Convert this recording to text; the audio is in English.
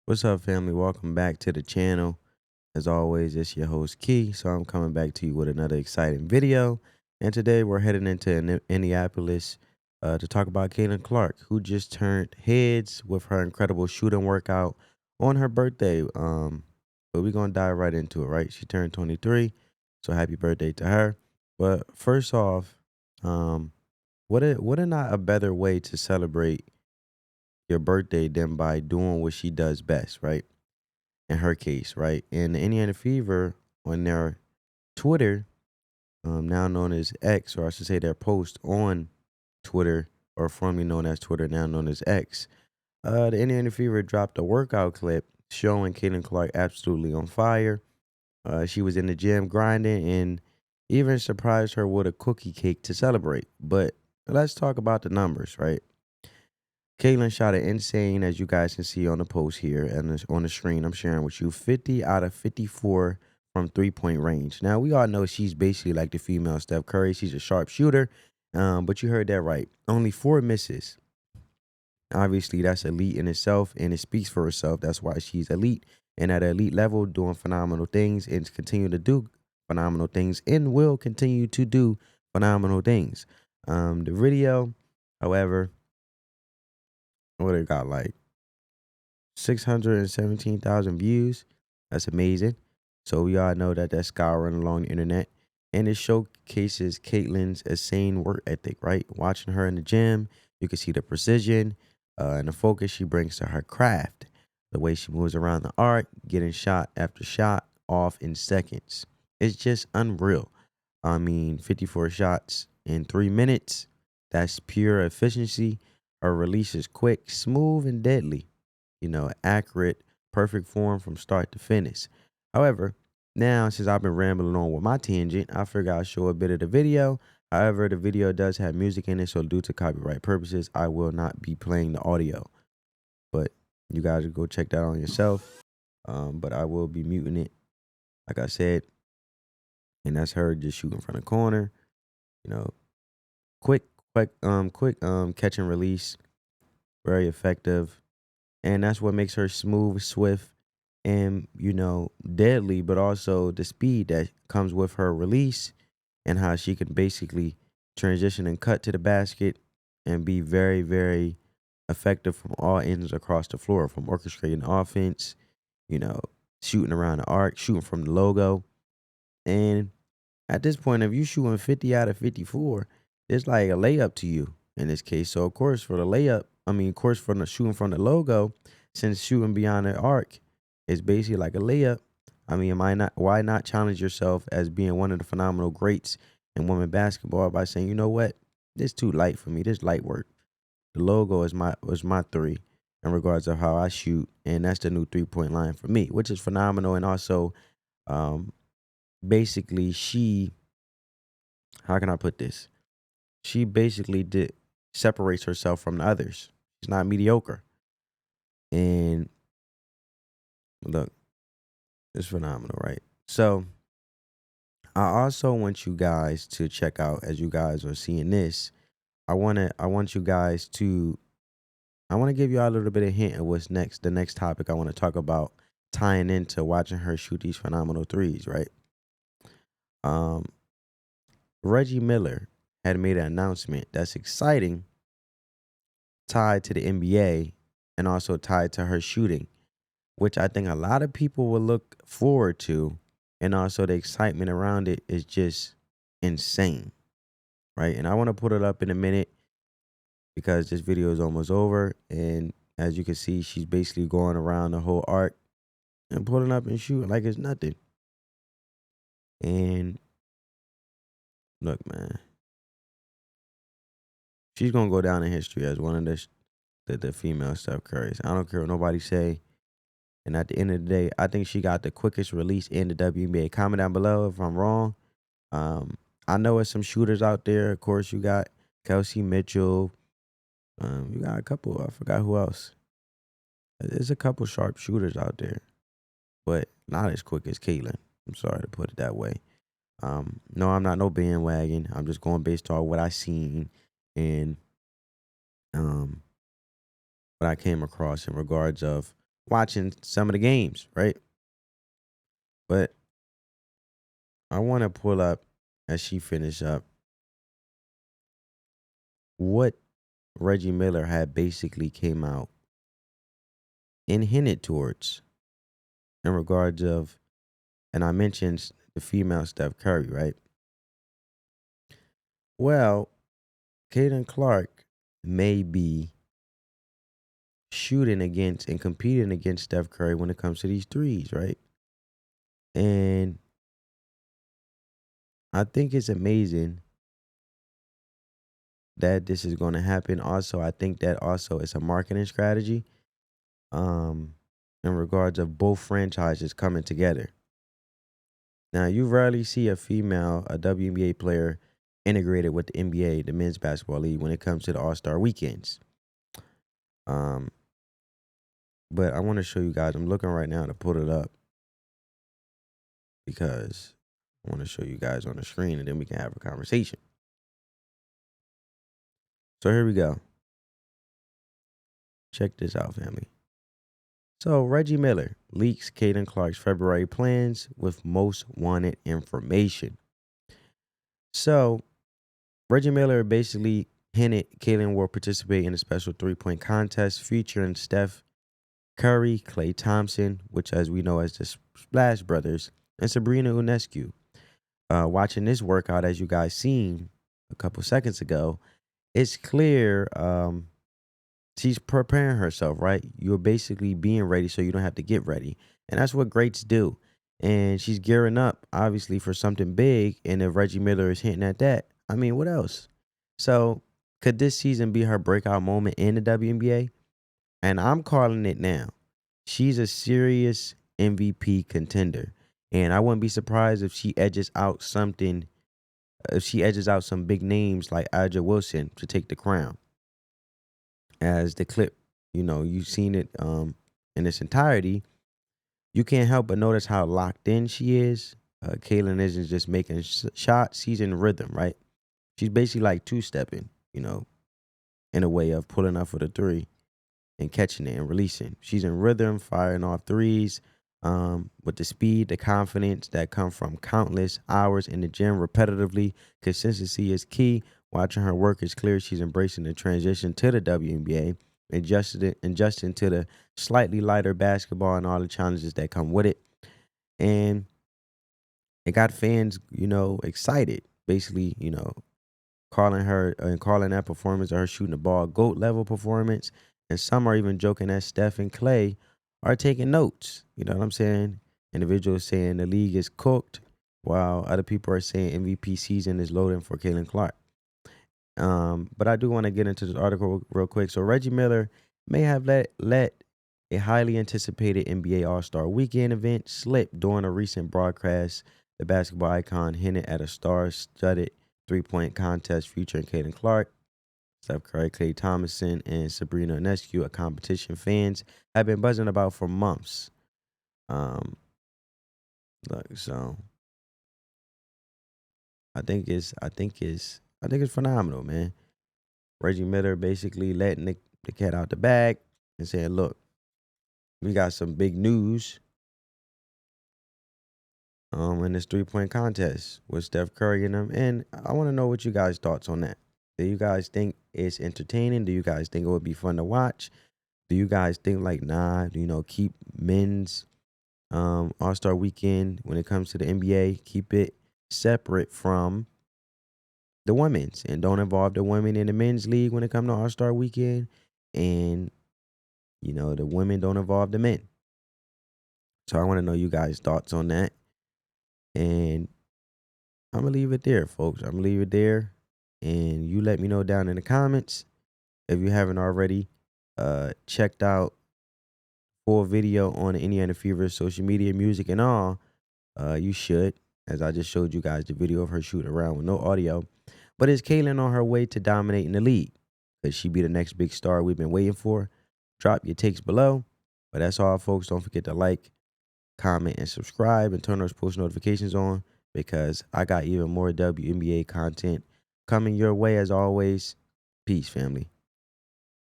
What's up, family? Welcome back to the channel. As always, it's your host, Key. So I'm coming back to you with another exciting video. And today we're heading into Indianapolis to talk about Caitlin Clark, who just turned heads with her incredible shooting workout on her birthday. But we're going to dive right into it, right? She turned 23, so happy birthday to her. But first off, um, what a not a better way to celebrate your birthday than by doing what she does best, right? In her case, right? And the Indiana Fever on their Twitter, now known as X, or I should say their post on Twitter, or formerly known as Twitter, now known as X, the Indiana Fever dropped a workout clip showing Caitlin Clark absolutely on fire. She was in the gym grinding and even surprised her with a cookie cake to celebrate. But let's talk about the numbers, right? Caitlin shot an insane, as you guys can see on the post here and on the screen I'm sharing with you, 50 out of 54 from three-point range. Now, we all know she's basically like the female Steph Curry. She's a sharp shooter, but you heard that right. Only 4 misses. Obviously, that's elite in itself, and it speaks for itself. That's why she's elite and at an elite level doing phenomenal things and continue to do phenomenal things and will continue to do phenomenal things. The video, however, what it got like 617,000 views. That's amazing. So we all know that that's scouring along the internet. And it showcases Caitlin's insane work ethic, right? Watching her in the gym, you can see the precision and the focus she brings to her craft. The way she moves around the arc, getting shot after shot off in seconds. It's just unreal. I mean, 54 shots in 3 minutes. That's pure efficiency. Her release is quick, smooth, and deadly. Accurate, perfect form from start to finish. However, now since I've been rambling on with my tangent, I figure I'll show a bit of the video. However, the video does have music in it, so due to copyright purposes, I will not be playing the audio. But you guys will go check that on yourself. But I will be muting it, like I said. And that's her just shooting from the corner. You know, quick, catch and release, very effective. And that's what makes her smooth, swift, and, deadly, but also the speed that comes with her release and how she can basically transition and cut to the basket and be very, very effective from all ends across the floor, from orchestrating offense, you know, shooting around the arc, shooting from the logo. And at this point, if you shooting 50 out of 54, it's like a layup to you in this case. So, of course, for the layup, of course, for the shooting from the logo, since shooting beyond the arc is basically like a layup. Why not challenge yourself as being one of the phenomenal greats in women basketball by saying, you know what, this too light for me. This light work. The logo was my 3 in regards of how I shoot, and that's the new 3-point line for me, which is phenomenal. And also, um, basically, how can I put this? She basically separates herself from the others. She's not mediocre. And look, it's phenomenal, right? So I also want you guys to check out, as you guys are seeing this, I want you guys to I want to give you all a little bit of hint of what's next. The next topic I want to talk about tying into watching her shoot these phenomenal threes, right? Um, Reggie Miller had made an announcement that's exciting, tied to the NBA and also tied to her shooting, which I think a lot of people will look forward to. And also the excitement around it is just insane, right? And I want to put it up in a minute because this video is almost over. And as you can see, she's basically going around the whole arc and pulling up and shooting like it's nothing. And look, man, she's going to go down in history as one of the female Steph Currys. I don't care what nobody say. And at the end of the day, I think she got the quickest release in the WNBA. Comment down below if I'm wrong. I know there's some shooters out there. Of course, you got Kelsey Mitchell. You got a couple. I forgot who else. There's a couple sharp shooters out there, but not as quick as Caitlin. I'm sorry to put it that way. No, I'm not no bandwagon. I'm just going based on what I seen and what I came across in regards of watching some of the games, right? But I want to pull up as she finish up what Reggie Miller had basically came out and hinted towards in regards of, and I mentioned the female Steph Curry, right? Well, Caitlin Clark may be shooting against and competing against Steph Curry when it comes to these threes, right? And I think it's amazing that this is going to happen. Also, I think that also it's a marketing strategy um, in regards of both franchises coming together. Now, you rarely see a female, a WNBA player, integrated with the NBA, the Men's Basketball League, when it comes to the All-Star weekends. Um, but I want to show you guys. I'm looking right now to put it up because I want to show you guys on the screen, and then we can have a conversation. So here we go. Check this out, family. So Reggie Miller leaks Caitlin Clark's February plans with most wanted information. So Reggie Miller basically hinted Caitlin will participate in a special three-point contest featuring Steph Curry, Klay Thompson, which as we know as the Splash Brothers, and Sabrina Ionescu. Watching this workout, as you guys seen a couple seconds ago, it's clear she's preparing herself, right? You're basically being ready so you don't have to get ready. And that's what greats do. And she's gearing up, obviously, for something big. And if Reggie Miller is hinting at that, I mean, what else? So could this season be her breakout moment in the WNBA? And I'm calling it now. She's a serious MVP contender. And I wouldn't be surprised if she edges out some big names like Aja Wilson to take the crown. As the clip, you've seen it in its entirety, you can't help but notice how locked in she is. Caitlin isn't just making shots, she's in rhythm, right? She's basically like two-stepping, in a way of pulling up for the three and catching it and releasing. She's in rhythm, firing off threes with the speed, the confidence that come from countless hours in the gym repetitively. Consistency is key. Watching her work is clear she's embracing the transition to the WNBA, adjusting to the slightly lighter basketball and all the challenges that come with it. And it got fans, excited. Basically, calling her and calling that performance of her shooting the ball GOAT level performance. And some are even joking that Steph and Klay are taking notes. You know what I'm saying? Individuals saying the league is cooked, while other people are saying MVP season is loading for Caitlin Clark. But I do want to get into this article real quick. So Reggie Miller may have let a highly anticipated NBA All-Star Weekend event slip during a recent broadcast. The basketball icon hinted at a star-studded three-point contest featuring Caitlin Clark, Steph Curry, Klay Thompson, and Sabrina Ionescu, a competition fans have been buzzing about for months. So I think it's phenomenal, man. Reggie Miller basically letting the cat out the bag and saying, look, we got some big news in this three-point contest with Steph Curry and them. And I want to know what you guys' thoughts on that. Do you guys think it's entertaining? Do you guys think it would be fun to watch? Do you guys think like, nah, keep men's All-Star weekend when it comes to the NBA, keep it separate from the women's and don't involve the women in the men's league when it comes to All-Star weekend, and the women don't involve the men. So I want to know you guys' thoughts on that. And I'm going to leave it there, folks. I'm going to leave it there. And you let me know down in the comments if you haven't already checked out full video on the Indiana Fever social media, music, and all. You should, as I just showed you guys the video of her shooting around with no audio. But is Caitlin on her way to dominating the league? Could she be the next big star we've been waiting for? Drop your takes below. But that's all, folks. Don't forget to like, comment, and subscribe, and turn those post notifications on, because I got even more WNBA content coming your way as always. Peace, family.